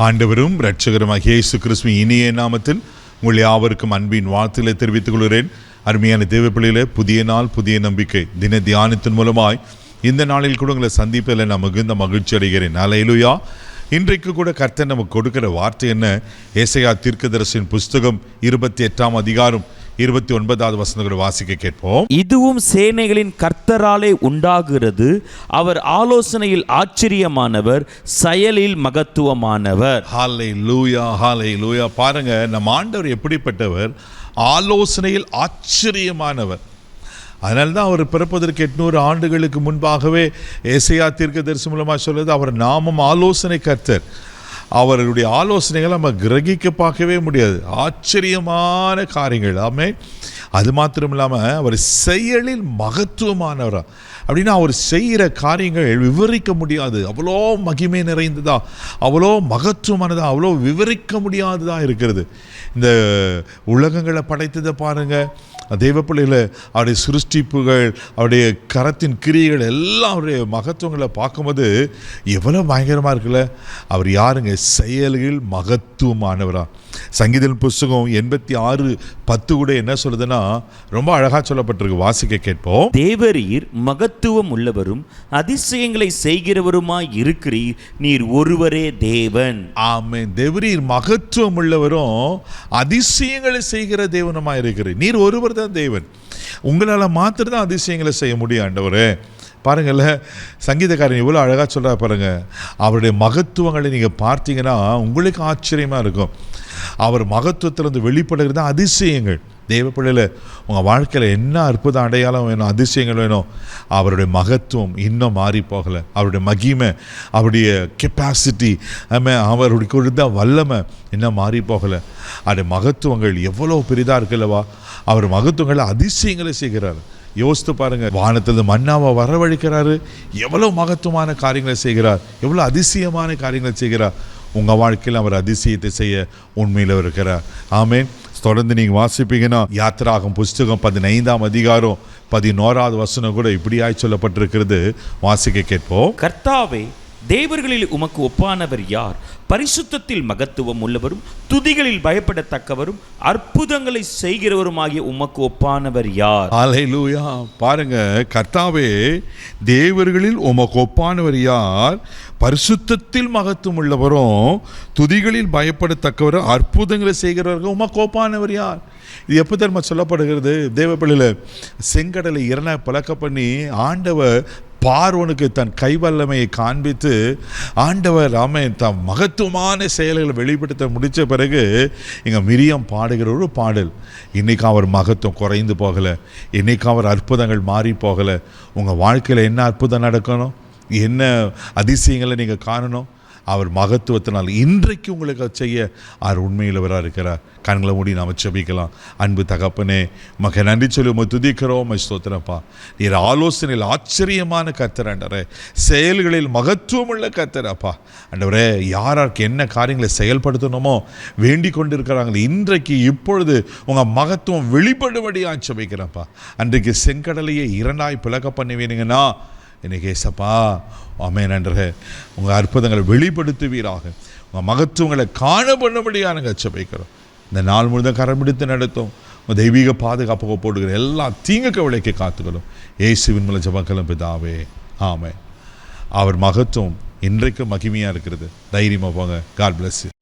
ஆண்டவரும் இரட்சகருமாகிய இயேசு கிறிஸ்துவின் இனிய நாமத்தில் உங்கள் யாவருக்கும் அன்பின் வாழ்த்துக்களை தெரிவித்துக் கொள்கிறேன். அருமையான தேவ பிள்ளைகளே, புதிய நாள் புதிய நம்பிக்கை தின தியானத்தின் மூலமாய் இந்த நாளில் கூட உங்களை சந்திப்பதில் நான் மிகுந்த மகிழ்ச்சி அடைகிறேன். அல்லேலூயா. இன்றைக்கு கூட கர்த்தர் நமக்கு கொடுக்கிற வார்த்தை என்ன? ஏசாயா தீர்க்கதரிசியின் புஸ்தகம் 28ஆம் அதிகாரம் 29வது வசனங்களை வாசிக்க கேட்போம். இதுவும் சேனைகளின் கர்த்தராலே உண்டாகிறது, அவர் ஆலோசனையில் ஆச்சரியமானவர், செயலில் மகத்துவமானவர். ஹல்லேலூயா, ஹல்லேலூயா. பாருங்க, நம்ம ஆண்டவர் எப்படிப்பட்டவர்? ஆலோசனையில் ஆச்சரியமானவர். அதனால்தான் அவர் பிறப்பதற்கு 800 ஆண்டுகளுக்கு முன்பாகவே ஏசாயா தீர்க்கதரிசி மூலமாக சொல்லுது, அவர் நாமம் ஆலோசனை கர்த்தர். அவருடைய ஆலோசனைகளை நம்ம கிரகிக்க பார்க்கவே முடியாது. ஆச்சரியமான காரியங்கள். ஆமென். அது மாத்திரம் இல்லாமல் அவர் செயலில் மகத்துவமானவரா. அப்படின்னா அவர் செய்கிற காரியங்கள் விவரிக்க முடியாது. அவ்வளோ மகிமை நிறைந்ததா, அவ்வளோ மகத்துவமானதா, அவ்வளோ விவரிக்க முடியாததா இருக்கிறது. இந்த உலகங்களை படைத்ததை பாருங்கள், தெய்வ பிள்ளைகளை, அவருடைய சிருஷ்டிப்புகள், அவருடைய கரத்தின் கிரியைகள் எல்லாம் அவருடைய மகத்துவங்களை பார்க்கும்போது எவ்வளோ பயங்கரமாக இருக்குல்ல. அவர் யாருங்க? செயல்கள் மகத்துவமானவரா. சங்கீதம் புஸ்தகம் 86:10 கூட என்ன சொல்லுதுன்னா, ரொம்ப அழகாக சொல்லப்பட்டிருக்கு. வாசிக்க கேட்போம். தேவரீர் மகத்துவம் உள்ளவரும் அதிசயங்களை செய்கிறவருமாய் இருக்கிறீர், நீர் ஒருவரே தேவன். ஆமென். தேவரீர் மகத்துவம் உள்ளவரும் அதிசயங்களை செய்கிற தேவனுமாய் இருக்கிறீர், நீர் ஒருவர் தான் தேவன். உங்களால் மாத்திரம் தான் அதிசயங்களை செய்ய முடியும் ஆண்டவரே. பாருங்கள்ல, சங்கீதக்காரன் எவ்வளோ அழகாக சொல்கிறா பாருங்க. அவருடைய மகத்துவங்களை நீங்கள் பார்த்தீங்கன்னா உங்களுக்கு ஆச்சரியமாக இருக்கும். அவர் மகத்துவத்திலிருந்து வெளிப்படுகிறது தான் அதிசயங்கள். தேவ பிள்ளையில் உங்கள் வாழ்க்கையில் என்ன அற்புத அடையாளம் வேணும், அதிசயங்கள் வேணும், அவருடைய மகத்துவம் இன்னும் மாறி போகலை. அவருடைய மகிமை, அவருடைய கெப்பாசிட்டி, அவருடைய கொடுத்த வல்லமை இன்னும் மாறி போகலை. அவருடைய மகத்துவங்கள் எவ்வளோ பெரிதாக இருக்குல்லவா. அவர் மகத்துவங்களை அதிசயங்களை செய்கிறார். யோசித்து பாருங்க, வானத்திலிருந்து மன்னாவை வரவழைக்கிறாரு, எவ்வளோ மகத்துவமான காரியங்களை செய்கிறார், எவ்வளோ அதிசயமான காரியங்களை செய்கிறார். உங்கள் வாழ்க்கையில் அவர் அதிசயத்தை செய்ய உண்மையில் இருக்கிறார். ஆமென். தொடர்ந்து நீங்கள் வாசிப்பீங்கன்னா யாத்திராகமம் புஸ்தகம் 15ஆம் அதிகாரம் 11வது வசனம் கூட இப்படியாய் சொல்லப்பட்டிருக்கிறது. வாசிக்க கேட்போம். கர்த்தாவே, தேவர்களில் உமக்கு ஒப்பானவர் யார்? பரிசுத்தத்தில் மகத்துவம் உள்ளவரும் துதிகளில் பயப்படத்தக்கவரும் அற்புதங்களை செய்கிறவருமாகிய உமக்கு ஒப்பானவர் யார்? அல்லேலூயா. பாருங்க, கர்த்தாவே, தேவர்களில் உமக்கு ஒப்பானவர் யார்? பரிசுத்தத்தில் மகத்துவம் உள்ளவரும் துதிகளில் பயப்படத்தக்கவரும் அற்புதங்களை செய்கிறவர்கள் உமக்கு ஒப்பானவர் யார்? இது எப்போ தெரியுமா சொல்லப்படுகிறது? தேவ பிள்ளையில் செங்கடலை 2 பலக்க பண்ணி ஆண்டவர் பார்வோனுக்கு தன் கைவல்லமையை காண்பித்து ஆண்டவர் தன் மகத்துவமான செயல்களை வெளிப்படுத்த முடித்த பிறகு இங்கே மிரியம் பாடுகிற ஒரு பாடல். இன்றைக்கி அவர் மகத்துவம் குறைந்து போகலை, இன்றைக்கி அவர் அற்புதங்கள் மாறி போகலை. உங்கள் வாழ்க்கையில் என்ன அற்புதம் நடக்கணும், என்ன அதிசயங்களை நீங்கள் காணணும், அவர் மகத்துவத்தினால் இன்றைக்கு உங்களுக்கு செய்ய அவர் உண்மையிலவராக இருக்கிறார். கண்களை மூடி நாம் ஜெபிக்கலாம். அன்பு தகப்பனே, மக நன்றி சொல்லி உம்மை துதிக்கிறோம், உம்மை ஸ்தோத்திரப்பா. நீர் ஆலோசனையில் ஆச்சரியமான கர்த்தர் ஆண்டவரே, செயல்களில் மகத்துவம் உள்ள கர்த்தர் அப்பா. ஆண்டவரே, யாருக்கு என்ன காரியங்களை செயல்படுத்தணுமோ வேண்டி கொண்டிருக்கிறாங்களே, இன்றைக்கு இப்பொழுது உங்கள் மகத்துவம் வெளிப்படும்படியாக ஜெபிக்கிறப்பா. அன்றைக்கு செங்கடலையே 2 பிளக்க பண்ணுவீங்கன்னா இன்னைக்கு ஏசப்பா, ஆமென் நன்றே, உங்கள் அற்புதங்களை வெளிப்படுத்துவீராக, உங்கள் மகத்துவங்களை காண பண்ணும்படியாக நாங்கள் ஜெபிக்கிறோம். இந்த நாள் முழுதும் கரம் பிடித்து நடத்தும், உங்கள் தெய்வீக பாதுகாப்பு போடுகிற எல்லா தீங்குக்கு விலைக்கு காத்துக்கணும். இயேசுவின் மூலம் ஜெபங்களும் பிதாவே, ஆமென். அவர் மகத்துவம் இன்றைக்கு மகிமையாக இருக்கிறது. தைரியமாக போங்க. God bless you.